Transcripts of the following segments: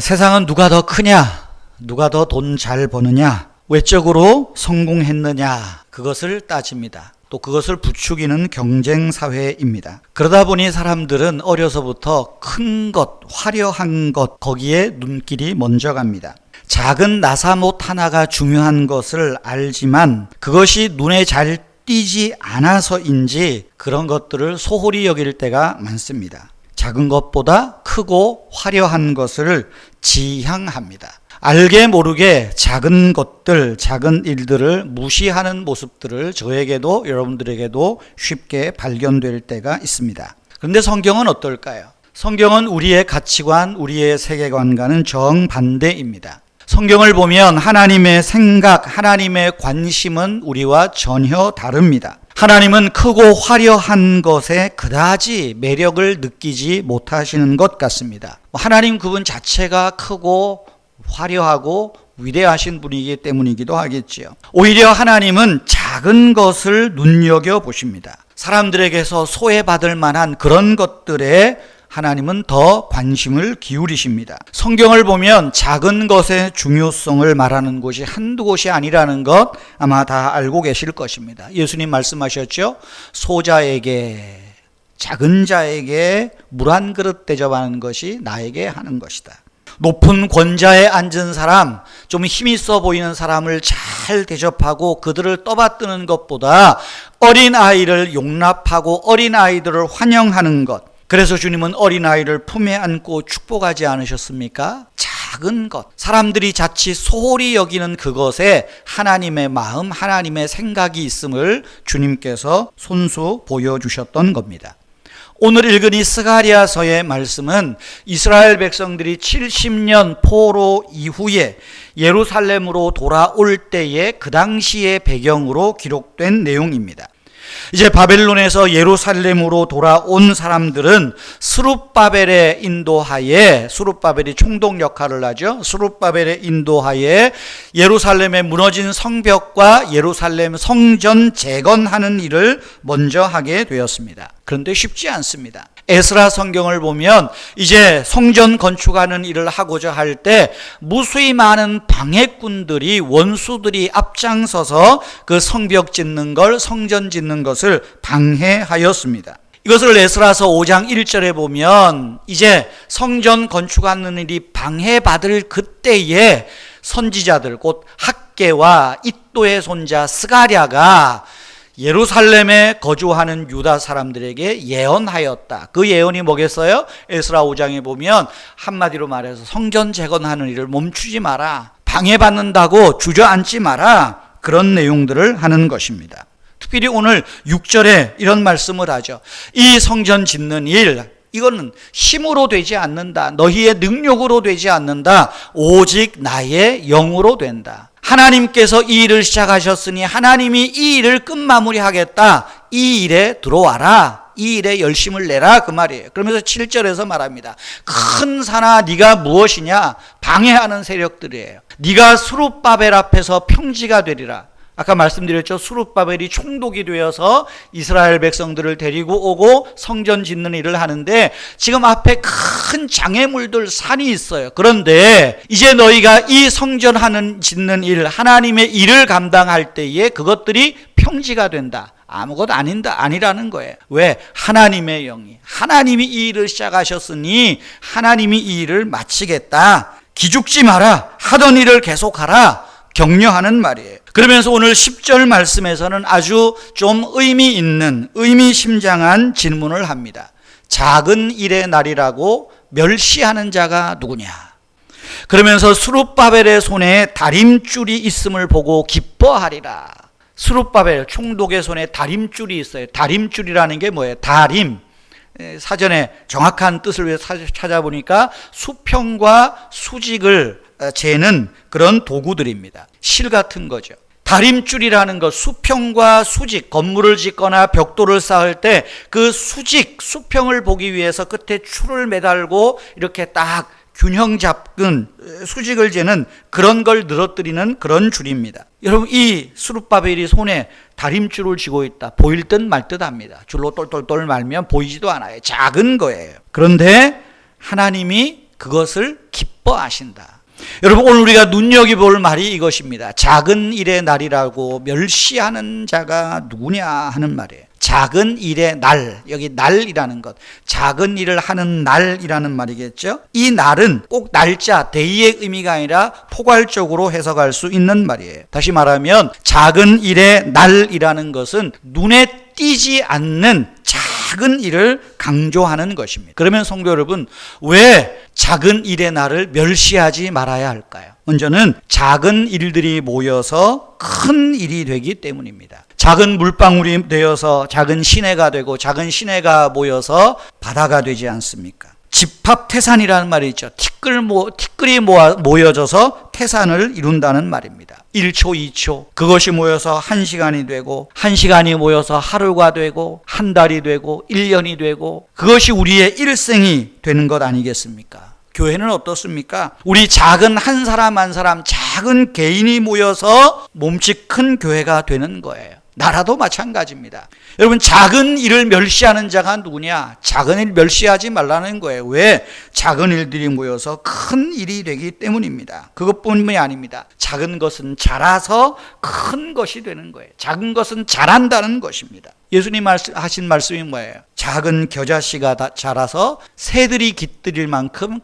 세상은 누가 더 크냐, 누가 더 돈 잘 버느냐, 외적으로 성공했느냐, 그것을 따집니다. 또 그것을 부추기는 경쟁 사회입니다. 그러다 보니 사람들은 어려서부터 큰 것, 화려한 것, 거기에 눈길이 먼저 갑니다. 작은 나사못 하나가 중요한 것을 알지만 그것이 눈에 잘 띄지 않아서인지 그런 것들을 소홀히 여길 때가 많습니다. 작은 것보다 크고 화려한 것을 지향합니다. 알게 모르게 작은 것들, 작은 일들을 무시하는 모습들을 저에게도 여러분들에게도 쉽게 발견될 때가 있습니다. 그런데 성경은 어떨까요? 성경은 우리의 가치관, 우리의 세계관과는 정반대입니다. 성경을 보면 하나님의 생각, 하나님의 관심은 우리와 전혀 다릅니다. 하나님은 크고 화려한 것에 그다지 매력을 느끼지 못하시는 것 같습니다. 하나님 그분 자체가 크고 화려하고 위대하신 분이기 때문이기도 하겠지요. 오히려 하나님은 작은 것을 눈여겨보십니다. 사람들에게서 소외받을 만한 그런 것들에 하나님은 더 관심을 기울이십니다. 성경을 보면 작은 것의 중요성을 말하는 곳이 한두 곳이 아니라는 것 아마 다 알고 계실 것입니다. 예수님 말씀하셨죠? 소자에게, 작은 자에게 물 한 그릇 대접하는 것이 나에게 하는 것이다. 높은 권좌에 앉은 사람, 좀 힘 있어 보이는 사람을 잘 대접하고 그들을 떠받드는 것보다 어린아이를 용납하고 어린아이들을 환영하는 것, 그래서 주님은 어린아이를 품에 안고 축복하지 않으셨습니까? 작은 것, 사람들이 자칫 소홀히 여기는 그것에 하나님의 마음, 하나님의 생각이 있음을 주님께서 손수 보여주셨던 겁니다. 오늘 읽은 이 스가랴서의 말씀은 이스라엘 백성들이 70년 포로 이후에 예루살렘으로 돌아올 때의 그 당시의 배경으로 기록된 내용입니다. 이제 바벨론에서 예루살렘으로 돌아온 사람들은 스룹바벨의 인도하에, 스룹바벨이 총독 역할을 하죠. 스룹바벨의 인도하에 예루살렘의 무너진 성벽과 예루살렘 성전 재건하는 일을 먼저 하게 되었습니다. 그런데 쉽지 않습니다. 에스라 성경을 보면 이제 성전 건축하는 일을 하고자 할 때 무수히 많은 방해꾼들이, 원수들이 앞장서서 그 성벽 짓는 걸, 성전 짓는 것을 방해하였습니다. 이것을 에스라서 5장 1절에 보면 이제 성전 건축하는 일이 방해받을 그때에 선지자들, 곧 학개와 id도의 손자 스가랴가 예루살렘에 거주하는 유다 사람들에게 예언하였다. 그 예언이 뭐겠어요? 에스라 5장에 보면 한마디로 말해서 성전 재건하는 일을 멈추지 마라, 방해받는다고 주저앉지 마라, 그런 내용들을 하는 것입니다. 특별히 오늘 6절에 이런 말씀을 하죠. 이 성전 짓는 일, 이거는 힘으로 되지 않는다, 너희의 능력으로 되지 않는다, 오직 나의 영으로 된다. 하나님께서 이 일을 시작하셨으니 하나님이 이 일을 끝마무리하겠다, 이 일에 들어와라, 이 일에 열심을 내라, 그 말이에요. 그러면서 7절에서 말합니다. 큰 산아 네가 무엇이냐? 방해하는 세력들이에요. 네가 스룹바벨 앞에서 평지가 되리라. 아까 말씀드렸죠. 스룹바벨이 총독이 되어서 이스라엘 백성들을 데리고 오고 성전 짓는 일을 하는데 지금 앞에 큰 장애물들, 산이 있어요. 그런데 이제 너희가 이 성전 짓는 일, 하나님의 일을 감당할 때에 그것들이 평지가 된다. 아무것도 아니라는 거예요. 왜? 하나님의 영이, 하나님이 이 일을 시작하셨으니 하나님이 이 일을 마치겠다. 기죽지 마라. 하던 일을 계속하라. 격려하는 말이에요. 그러면서 오늘 10절 말씀에서는 아주 좀 의미 있는, 의미심장한 질문을 합니다. 작은 일의 날이라고 멸시하는 자가 누구냐? 그러면서 스룹바벨의 손에 다림줄이 있음을 보고 기뻐하리라. 스룹바벨 총독의 손에 다림줄이 있어요. 다림줄이라는 게 뭐예요? 다림. 사전에 정확한 뜻을 위해서 찾아보니까 수평과 수직을 재는 그런 도구들입니다. 실 같은 거죠. 다림줄이라는 것, 수평과 수직, 건물을 짓거나 벽돌을 쌓을 때 그 수평을 보기 위해서 끝에 줄을 매달고 이렇게 딱 균형 잡은 수직을 재는 그런 걸 늘어뜨리는 그런 줄입니다. 여러분, 이 스룹바벨이 손에 다림줄을 쥐고 있다. 보일 듯 말 듯 합니다. 줄로 똘똘똘 말면 보이지도 않아요. 작은 거예요. 그런데 하나님이 그것을 기뻐 기뻐하신다. 여러분, 오늘 우리가 눈여겨볼 말이 이것입니다. 작은 일의 날이라고 멸시하는 자가 누구냐 하는 말이에요. 작은 일의 날, 여기 날이라는 것, 작은 일을 하는 날이라는 말이겠죠. 이 날은 꼭 날짜, 데이의 의미가 아니라 포괄적으로 해석할 수 있는 말이에요. 다시 말하면 작은 일의 날이라는 것은 눈에 띄지 않는 작은 일을 강조하는 것입니다. 그러면 성도 여러분, 왜 작은 일의 날을 멸시하지 말아야 할까요? 먼저는 작은 일들이 모여서 큰 일이 되기 때문입니다. 작은 물방울이 되어서 작은 시내가 되고 작은 시내가 모여서 바다가 되지 않습니까? 집합태산이라는 말이 있죠. 티끌이 모여져서 태산을 이룬다는 말입니다. 1초, 2초 그것이 모여서 1시간이 되고 1시간이 모여서 하루가 되고 한 달이 되고 1년이 되고 그것이 우리의 일생이 되는 것 아니겠습니까? 교회는 어떻습니까? 우리 작은 한 사람 한 사람 작은 개인이 모여서 몸집 큰 교회가 되는 거예요. 나라도 마찬가지입니다. 여러분, 작은 일을 멸시하는 자가 누구냐? 작은 일 멸시하지 말라는 거예요. 왜? 작은 일들이 모여서 큰 일이 되기 때문입니다. 그것뿐만이 아닙니다. 작은 것은 자라서 큰 것이 되는 거예요. 작은 것은 자란다는 것입니다. 예수님 하신 말씀이 뭐예요? 작은 겨자씨가 자라서 새들이 깃들일 만큼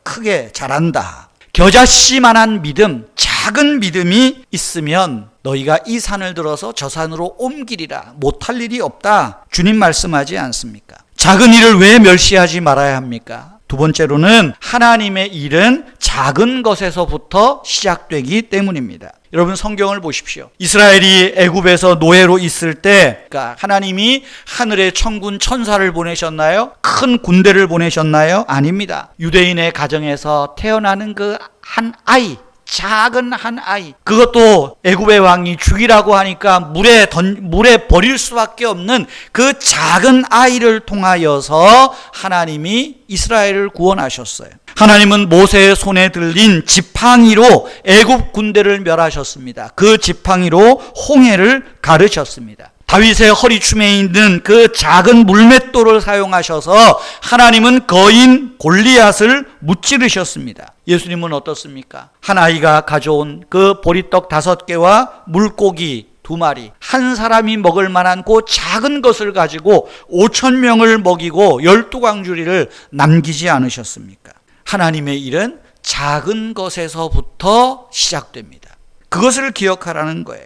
크게 자란다. 겨자씨만한 믿음, 작은 믿음이 있으면 너희가 이 산을 들어서 저 산으로 옮기리라. 못할 일이 없다. 주님 말씀하지 않습니까? 작은 일을 왜 멸시하지 말아야 합니까? 두 번째로는 하나님의 일은 작은 것에서부터 시작되기 때문입니다. 여러분, 성경을 보십시오. 이스라엘이 애굽에서 노예로 있을 때 하나님이 하늘에 천군 천사를 보내셨나요? 큰 군대를 보내셨나요? 아닙니다. 유대인의 가정에서 태어나는 그 한 아이, 작은 한 아이, 그것도 애굽의 왕이 죽이라고 하니까 물에 버릴 수밖에 없는 그 작은 아이를 통하여서 하나님이 이스라엘을 구원하셨어요. 하나님은 모세의 손에 들린 지팡이로 애굽 군대를 멸하셨습니다. 그 지팡이로 홍해를 가르셨습니다. 다윗의 허리춤에 있는 그 작은 물맷돌을 사용하셔서 하나님은 거인 골리앗을 무찌르셨습니다. 예수님은 어떻습니까? 한 아이가 가져온 그 보리떡 5개와 물고기 2마리, 한 사람이 먹을 만한 그 작은 것을 가지고 5,000명을 먹이고 12광주리를 남기지 않으셨습니까? 하나님의 일은 작은 것에서부터 시작됩니다. 그것을 기억하라는 거예요.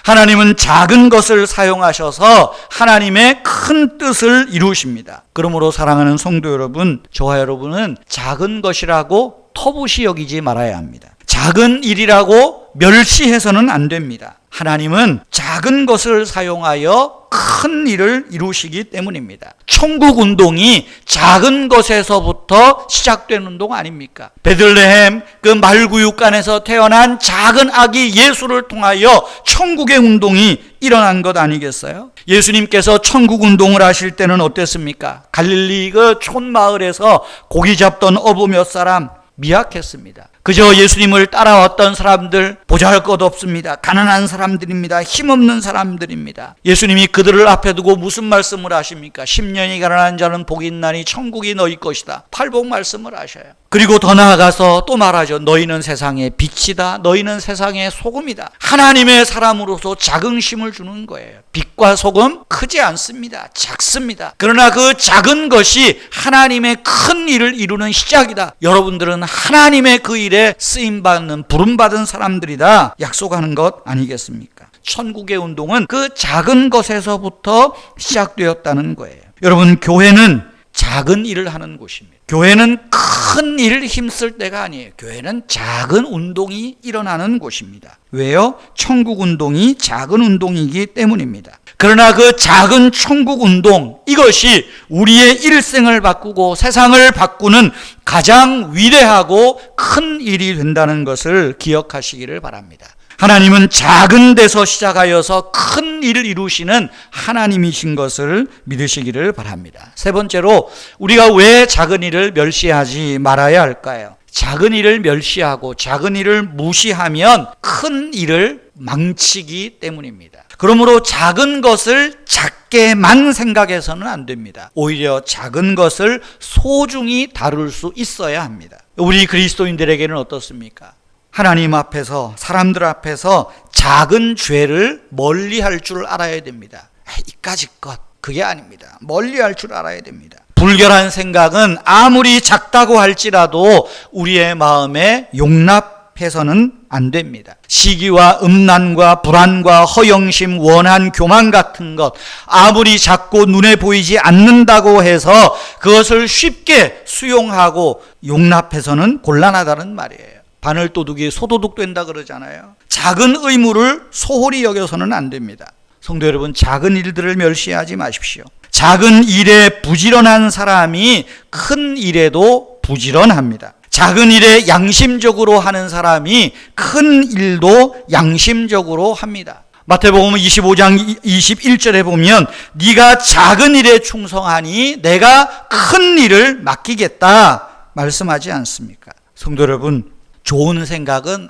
하나님은 작은 것을 사용하셔서 하나님의 큰 뜻을 이루십니다. 그러므로 사랑하는 성도 여러분, 저와 여러분은 작은 것이라고 터부시 여기지 말아야 합니다. 작은 일이라고 멸시해서는 안 됩니다. 하나님은 작은 것을 사용하여 큰 일을 이루시기 때문입니다. 천국 운동이 작은 것에서부터 시작된 운동 아닙니까? 베들레헴 그 말구육간에서 태어난 작은 아기 예수를 통하여 천국의 운동이 일어난 것 아니겠어요? 예수님께서 천국 운동을 하실 때는 어땠습니까? 갈릴리 그 촌마을에서 고기 잡던 어부 몇 사람 미약했습니다. 그저 예수님을 따라왔던 사람들, 보잘것 없습니다. 가난한 사람들입니다. 힘없는 사람들입니다. 예수님이 그들을 앞에 두고 무슨 말씀을 하십니까? 10년이 가난한 자는 복이 있나니 천국이 너희 것이다. 팔복 말씀을 하셔요. 그리고 더 나아가서 또 말하죠. 너희는 세상의 빛이다. 너희는 세상의 소금이다. 하나님의 사람으로서 자긍심을 주는 거예요. 빛과 소금 크지 않습니다. 작습니다. 그러나 그 작은 것이 하나님의 큰 일을 이루는 시작이다. 여러분들은 하나님의 그 일에 쓰임받는 부름받은 사람들이다 약속하는 것 아니겠습니까? 천국의 운동은 그 작은 것에서부터 시작되었다는 거예요. 여러분, 교회는 작은 일을 하는 곳입니다. 교회는 큰 일을 힘쓸 때가 아니에요. 교회는 작은 운동이 일어나는 곳입니다. 왜요? 천국 운동이 작은 운동이기 때문입니다. 그러나 그 작은 천국 운동, 이것이 우리의 일생을 바꾸고 세상을 바꾸는 가장 위대하고 큰 일이 된다는 것을 기억하시기를 바랍니다. 하나님은 작은 데서 시작하여서 큰 일을 이루시는 하나님이신 것을 믿으시기를 바랍니다. 세 번째로, 우리가 왜 작은 일을 멸시하지 말아야 할까요? 작은 일을 멸시하고 작은 일을 무시하면 큰 일을 망치기 때문입니다. 그러므로 작은 것을 작게만 생각해서는 안 됩니다. 오히려 작은 것을 소중히 다룰 수 있어야 합니다. 우리 그리스도인들에게는 어떻습니까? 하나님 앞에서, 사람들 앞에서 작은 죄를 멀리할 줄 알아야 됩니다. 이까짓 것, 그게 아닙니다. 멀리할 줄 알아야 됩니다. 불결한 생각은 아무리 작다고 할지라도 우리의 마음에 용납해서는 안 됩니다. 시기와 음란과 불안과 허영심, 원한, 교만 같은 것, 아무리 작고 눈에 보이지 않는다고 해서 그것을 쉽게 수용하고 용납해서는 곤란하다는 말이에요. 바늘도둑이 소도둑 된다 그러잖아요. 작은 의무를 소홀히 여겨서는 안 됩니다. 성도 여러분, 작은 일들을 멸시하지 마십시오. 작은 일에 부지런한 사람이 큰 일에도 부지런합니다. 작은 일에 양심적으로 하는 사람이 큰 일도 양심적으로 합니다. 마태복음 25장 21절에 보면 네가 작은 일에 충성하니 내가 큰 일을 맡기겠다 말씀하지 않습니까? 성도 여러분, 좋은 생각은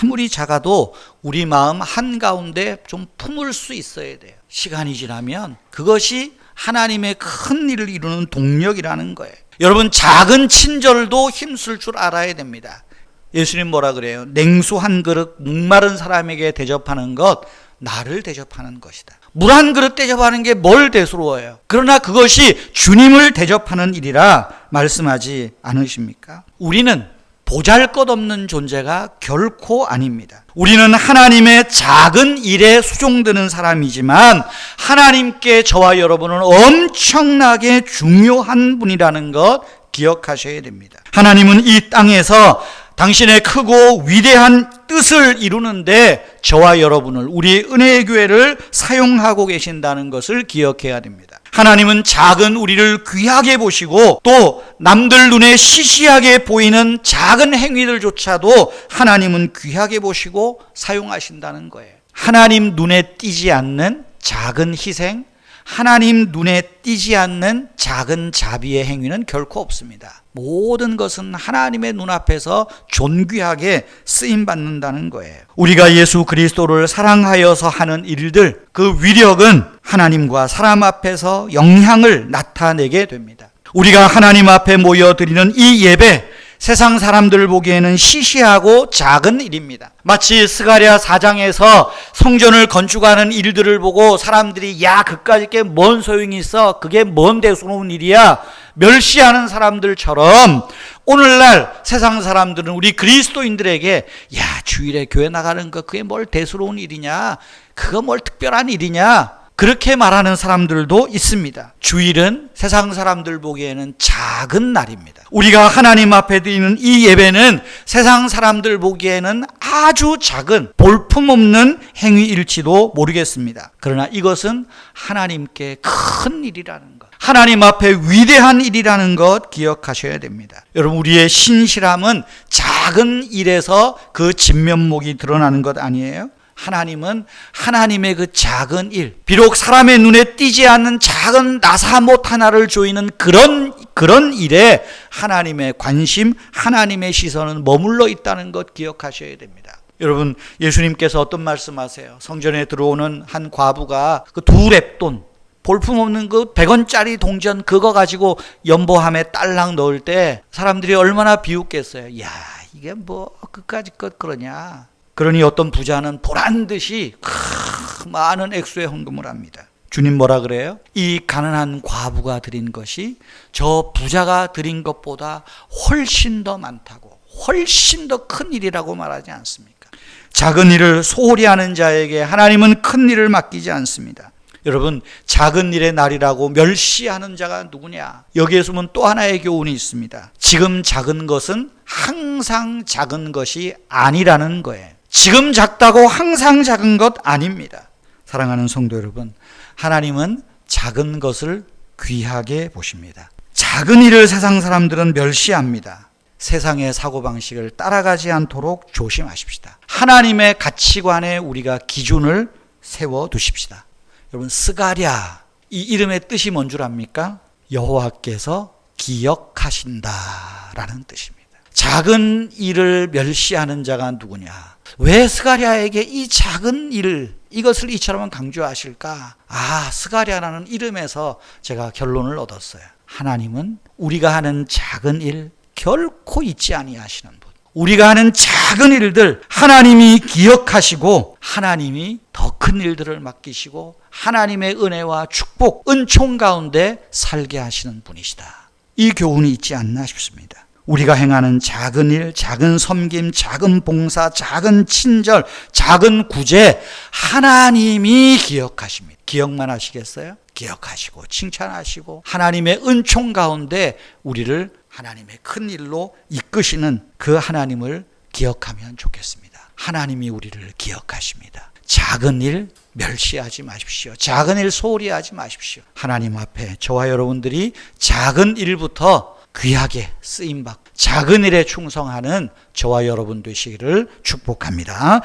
아무리 작아도 우리 마음 한가운데 좀 품을 수 있어야 돼요. 시간이 지나면 그것이 하나님의 큰 일을 이루는 동력이라는 거예요. 여러분, 작은 친절도 힘쓸 줄 알아야 됩니다. 예수님 뭐라 그래요? 냉수 한 그릇 목마른 사람에게 대접하는 것, 나를 대접하는 것이다. 물 한 그릇 대접하는 게 뭘 대수로워요? 그러나 그것이 주님을 대접하는 일이라 말씀하지 않으십니까? 우리는 보잘것없는 존재가 결코 아닙니다. 우리는 하나님의 작은 일에 수종드는 사람이지만 하나님께 저와 여러분은 엄청나게 중요한 분이라는 것 기억하셔야 됩니다. 하나님은 이 땅에서 당신의 크고 위대한 뜻을 이루는데 저와 여러분을, 우리 은혜의 교회를 사용하고 계신다는 것을 기억해야 됩니다. 하나님은 작은 우리를 귀하게 보시고 또 남들 눈에 시시하게 보이는 작은 행위들조차도 하나님은 귀하게 보시고 사용하신다는 거예요. 하나님 눈에 띄지 않는 작은 희생, 하나님 눈에 띄지 않는 작은 자비의 행위는 결코 없습니다. 모든 것은 하나님의 눈앞에서 존귀하게 쓰임받는다는 거예요. 우리가 예수 그리스도를 사랑하여서 하는 일들, 그 위력은 하나님과 사람 앞에서 영향을 나타내게 됩니다. 우리가 하나님 앞에 모여드리는 이 예배, 세상 사람들 보기에는 시시하고 작은 일입니다. 마치 스가랴 4장에서 성전을 건축하는 일들을 보고 사람들이 야, 그까짓 게 뭔 소용이 있어? 그게 뭔 대수로운 일이야? 멸시하는 사람들처럼 오늘날 세상 사람들은 우리 그리스도인들에게 야, 주일에 교회 나가는 거 그게 뭘 대수로운 일이냐? 그거 뭘 특별한 일이냐? 그렇게 말하는 사람들도 있습니다. 주일은 세상 사람들 보기에는 작은 날입니다. 우리가 하나님 앞에 드리는 이 예배는 세상 사람들 보기에는 아주 작은 볼품없는 행위일지도 모르겠습니다. 그러나 이것은 하나님께 큰 일이라는 것, 하나님 앞에 위대한 일이라는 것 기억하셔야 됩니다. 여러분, 우리의 신실함은 작은 일에서 그 진면목이 드러나는 것 아니에요? 하나님은 하나님의 그 작은 일, 비록 사람의 눈에 띄지 않는 작은 나사못 하나를 조이는 그런 일에 하나님의 관심, 하나님의 시선은 머물러 있다는 것 기억하셔야 됩니다. 여러분, 예수님께서 어떤 말씀하세요? 성전에 들어오는 한 과부가 그 두 렙돈, 볼품없는 그 100원짜리 동전 그거 가지고 연보함에 딸랑 넣을 때 사람들이 얼마나 비웃겠어요. 야, 이게 뭐 그까짓 것 그러냐. 그러니 어떤 부자는 보란듯이 많은 액수의 헌금을 합니다. 주님 뭐라 그래요? 이 가난한 과부가 드린 것이 저 부자가 드린 것보다 훨씬 더 많다고, 훨씬 더 큰 일이라고 말하지 않습니까? 작은 일을 소홀히 하는 자에게 하나님은 큰 일을 맡기지 않습니다. 여러분, 작은 일의 날이라고 멸시하는 자가 누구냐? 여기에서 보면 또 하나의 교훈이 있습니다. 지금 작은 것은 항상 작은 것이 아니라는 거예요. 지금 작다고 항상 작은 것 아닙니다. 사랑하는 성도 여러분, 하나님은 작은 것을 귀하게 보십니다. 작은 일을 세상 사람들은 멸시합니다. 세상의 사고방식을 따라가지 않도록 조심하십시다. 하나님의 가치관에 우리가 기준을 세워두십시다. 여러분, 스가랴, 이 이름의 뜻이 뭔 줄 압니까? 여호와께서 기억하신다라는 뜻입니다. 작은 일을 멸시하는 자가 누구냐? 왜 스가랴에게 이 작은 일, 이것을 이처럼 강조하실까? 스가랴라는 이름에서 제가 결론을 얻었어요. 하나님은 우리가 하는 작은 일, 결코 잊지 아니하시는 분. 우리가 하는 작은 일들 하나님이 기억하시고 하나님이 더 큰 일들을 맡기시고 하나님의 은혜와 축복, 은총 가운데 살게 하시는 분이시다. 이 교훈이 있지 않나 싶습니다. 우리가 행하는 작은 일, 작은 섬김, 작은 봉사, 작은 친절, 작은 구제 하나님이 기억하십니다. 기억만 하시겠어요? 기억하시고 칭찬하시고 하나님의 은총 가운데 우리를 하나님의 큰 일로 이끄시는 그 하나님을 기억하면 좋겠습니다. 하나님이 우리를 기억하십니다. 작은 일 멸시하지 마십시오. 작은 일 소홀히 하지 마십시오. 하나님 앞에 저와 여러분들이 작은 일부터 귀하게 쓰임받고 작은 일에 충성하는 저와 여러분 되시기를 축복합니다.